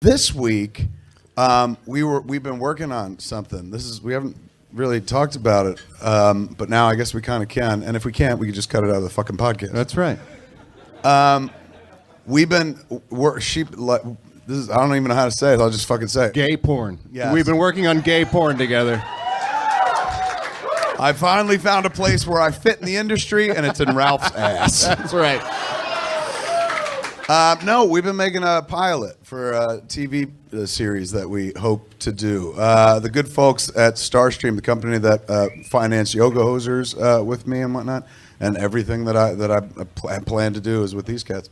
This week, we've been working on something. We haven't really talked about it, but now I guess we kind of can. And if we can't, we can just cut it out of the fucking podcast. That's right. We've been this is, I don't even know how to say it. I'll just fucking say it. Gay porn. Yes. We've been working on gay porn together. I finally found a place where I fit in the industry, and it's in Ralph's ass. That's right. No, we've been making a pilot for a TV series that we hope to do. The good folks at Starstream, the company that finance Yoga Hosers with me and whatnot, and everything that I plan to do is with these cats.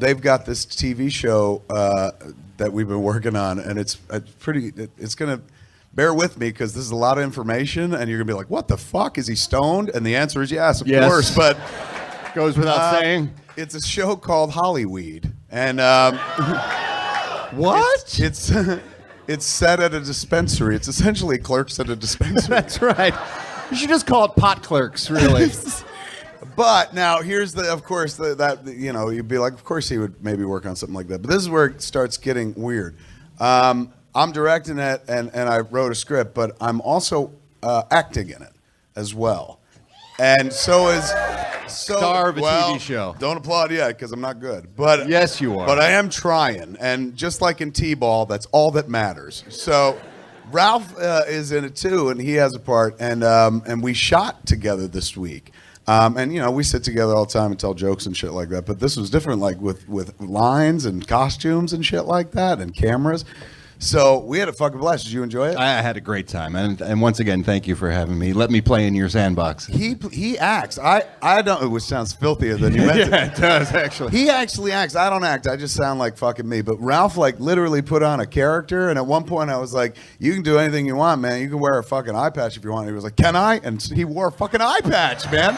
They've got this TV show that we've been working on, and it's gonna bear with me because this is a lot of information, and you're gonna be like, "What the fuck? Is he stoned?" And the answer is yes, of course. But goes without saying. It's a show called Hollyweed, and what? It's set at a dispensary. It's essentially clerks at a dispensary. That's right. You should just call it pot clerks, really. But now here's you'd be like, of course he would maybe work on something like that. But this is where it starts getting weird. I'm directing it, and I wrote a script, but I'm also acting in it as well. And star of a TV show. Don't applaud yet because I'm not good. But yes, you are. But I am trying, and just like in T-ball, that's all that matters. So Ralph is in it too, and he has a part, and we shot together this week. And we sit together all the time and tell jokes and shit like that. But this was different, like with lines and costumes and shit like that, and cameras. So we had a fucking blast. Did you enjoy it? I had a great time, and once again, thank you for having me. Let me play in your sandbox. He acts. I don't. Which sounds filthier than you meant. Yeah, it does actually. He actually acts. I don't act. I just sound like fucking me. But Ralph literally put on a character, and at one point I was like, "You can do anything you want, man. You can wear a fucking eye patch if you want." And he was like, "Can I?" And he wore a fucking eye patch, man.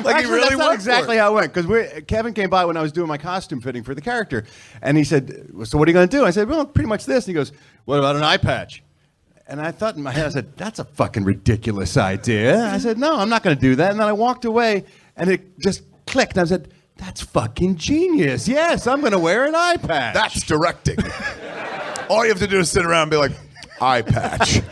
Like actually, he really that's not exactly how it went, because Kevin came by when I was doing my costume fitting for the character, and he said, "So what are you going to do?" I said, "Well, pretty much this." And he goes, "What about an eye patch?" And I thought in my head, I said, "That's a fucking ridiculous idea." I said, "No, I'm not going to do that." And then I walked away, and it just clicked. I said, "That's fucking genius. Yes, I'm going to wear an eye patch." That's directing. All you have to do is sit around and be like, "Eye patch."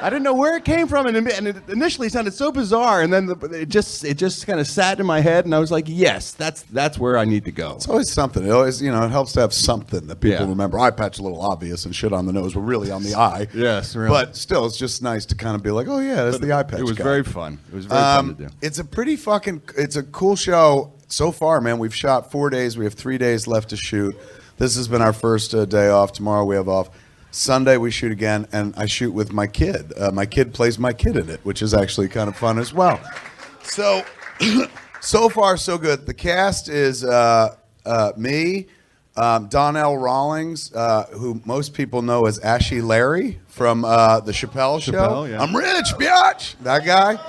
I didn't know where it came from, and it initially sounded so bizarre, and then it just kind of sat in my head, and I was like, "Yes, that's where I need to go." It's always something. It always, it helps to have something that people remember. Eye patch, a little obvious, and shit on the nose, but really on the eye. Yes, really. But still, it's just nice to kind of be like, "Oh yeah, that's the eye patch." It was guy. very fun. It was very fun to do. It's a cool show so far, man. We've shot 4 days. We have 3 days left to shoot. This has been our first day off. Tomorrow we have off. Sunday we shoot again, and I shoot with my kid. My kid plays my kid in it, which is actually kind of fun as well. So, so far so good. The cast is me, Donnell Rawlings, who most people know as Ashy Larry from the Chappelle Show. Yeah. I'm rich, biatch. That guy.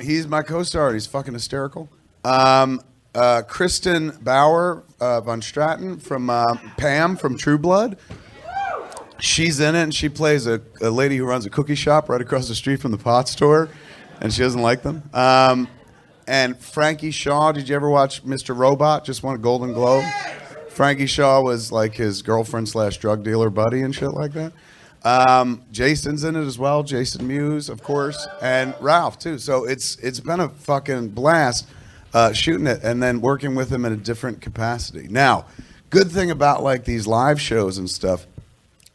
He's my co-star. He's fucking hysterical. Kristen Bauer von Straten from Pam from True Blood. She's in it, and she plays a lady who runs a cookie shop right across the street from the pot store, and she doesn't like them. And Frankie Shaw, did you ever watch Mr. Robot? Just won a Golden Globe. Frankie Shaw was like his girlfriend/drug dealer buddy and shit like that. Jason's in it as well. Jason Mewes, of course, and Ralph too. So it's been a fucking blast shooting it and then working with him in a different capacity. Now, good thing about like these live shows and stuff.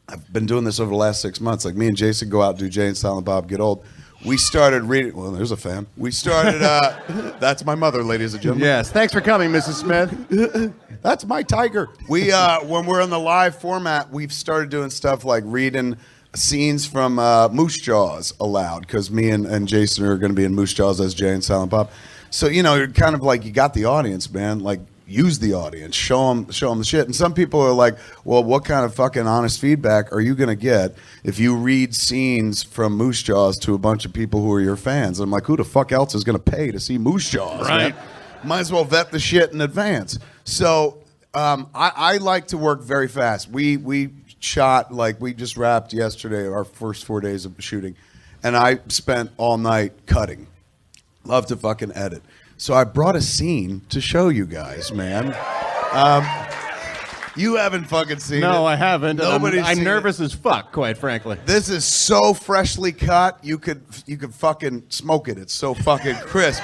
I've been doing this over the last 6 months. Like me and Jason go out and do Jay and Silent Bob Get Old. We started reading. Well, there's a fan. We started. That's my mother, ladies and gentlemen. Yes. Thanks for coming, Mrs. Smith. That's my tiger. We when we're in the live format, we've started doing stuff like reading scenes from Moose Jaws aloud because me and Jason are going to be in Moose Jaws as Jay and Silent Bob. So you're kind of like you got the audience, man. Like. Use the audience, show them the shit. And some people are like, well, what kind of fucking honest feedback are you going to get if you read scenes from Moose Jaws to a bunch of people who are your fans? I'm like, who the fuck else is going to pay to see Moose Jaws? Right. Man? Might as well vet the shit in advance. So I like to work very fast. We shot, like we just wrapped yesterday, our first 4 days of shooting. And I spent all night cutting. Love to fucking edit. So I brought a scene to show you guys, man. You haven't fucking seen it. No, I haven't. Nobody's I'm seen nervous as fuck, quite frankly. This is so freshly cut. You could fucking smoke it. It's so fucking crisp.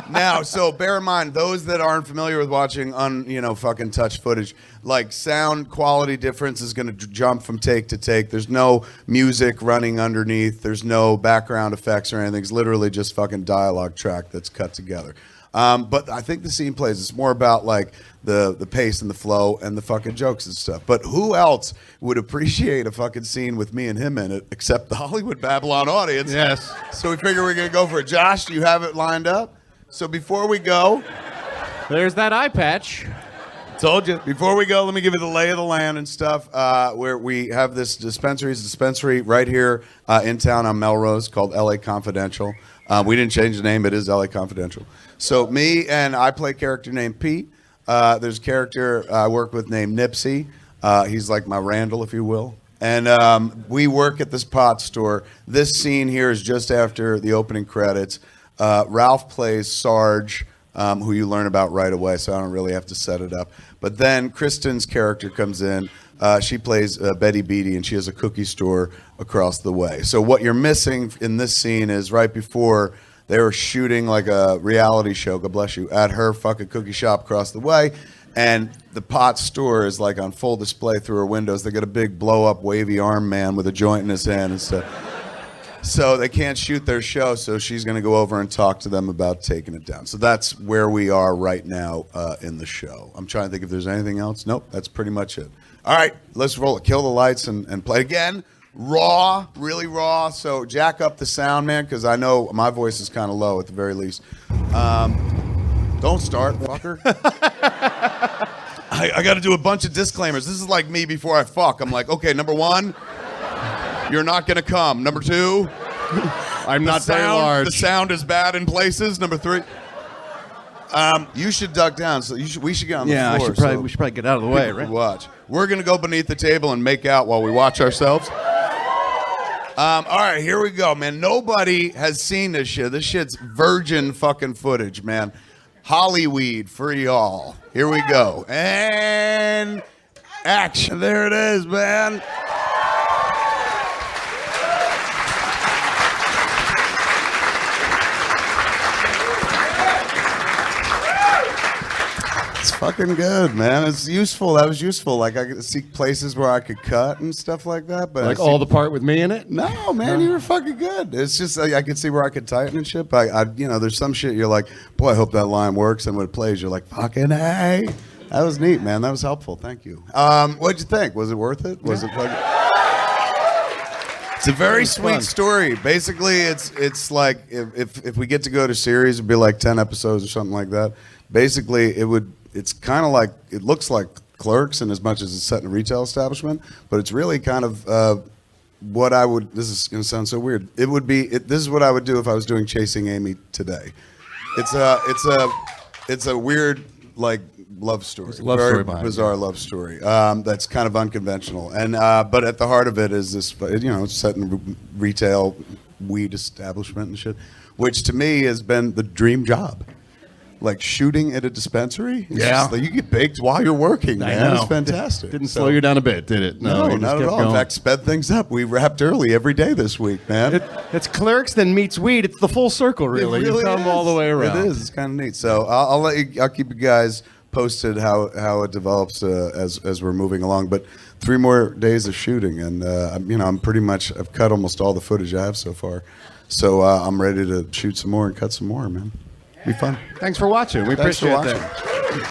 Now, so bear in mind, those that aren't familiar with watching fucking touch footage, like sound quality difference is going to jump from take to take. There's no music running underneath. There's no background effects or anything. It's literally just fucking dialogue track that's cut together. But I think the scene plays. It's more about like the pace and the flow and the fucking jokes and stuff. But who else would appreciate a fucking scene with me and him in it except the Hollywood Babble-On audience? Yes. So we figure we're gonna go for it. Josh, do you have it lined up? So before we go, There's that eye patch. told you. Before we go, let me give you the lay of the land and stuff. Where we have this dispensary right here in town on Melrose called LA Confidential. We didn't change the name. It is LA Confidential. So me and I play a character named Pete. There's a character I work with named Nipsey. He's like my Randall, if you will. And we work at this pot store. This scene here is just after the opening credits. Ralph plays Sarge, who you learn about right away, so I don't really have to set it up. But then Kristen's character comes in. She plays Betty Beatty, and she has a cookie store across the way. So what you're missing in this scene is right before they were shooting like a reality show, God bless you, at her fucking cookie shop across the way. And the pot store is like on full display through her windows. They got a big blow-up wavy arm man with a joint in his hand and stuff. So they can't shoot their show, so she's going to go over and talk to them about taking it down. So that's where we are right now in the show. I'm trying to think if there's anything else. Nope, that's pretty much it. All right, let's roll it. Kill the lights and play again. Raw, really raw. So jack up the sound, man, because I know my voice is kind of low at the very least. Don't start, fucker. I got to do a bunch of disclaimers. This is like me before I fuck. I'm like, okay, number one, you're not going to come. Number two, I'm not very large. The sound is bad in places. Number three, you should duck down. So we should get on the floor. We should probably get out of the way, right? Watch. We're going to go beneath the table and make out while we watch ourselves. All right, here we go, man. Nobody has seen this shit. This shit's virgin fucking footage, man. Hollyweed for y'all. Here we go. And action. There it is, man. It's fucking good, man. It's useful. That was useful. Like I could see places where I could cut and stuff like that. But Like all the part with me in it? No, man, you were fucking good. It's just I could see where I could tighten and shit. But there's some shit you're like, boy, I hope that line works. And when it plays, you're like, fucking hey. That was neat, man. That was helpful. Thank you. What'd you think? Was it worth it? Was it fucking? It's a very sweet story. Basically, it's like if we get to go to series, it'd be like 10 episodes or something like that. Basically, it's kind of like, it looks like Clerks in as much as it's set in a retail establishment, but it's really kind of what I would, this is going to sound so weird. This is what I would do if I was doing Chasing Amy today. It's a weird, like, love story. It's a love very story behind bizarre it. love story that's kind of unconventional. And but at the heart of it is this, it's set in a retail weed establishment and shit, which to me has been the dream job. Like shooting at a dispensary. It's just like you get baked while you're working, man. I know. It's fantastic. Didn't slow you down a bit, did it? No, you just not at kept all. In going. fact, sped things up. We wrapped early every day this week, man. It's Clerks, then meets weed. It's the full circle, really. It really You come is. all the way around. It is. It's kind of neat. So I'll keep you guys posted how it develops as we're moving along. But 3 more days of shooting, and I've cut almost all the footage I have so far. So I'm ready to shoot some more and cut some more, man. Be fun. Thanks for watching. We Thanks for appreciate watching. that.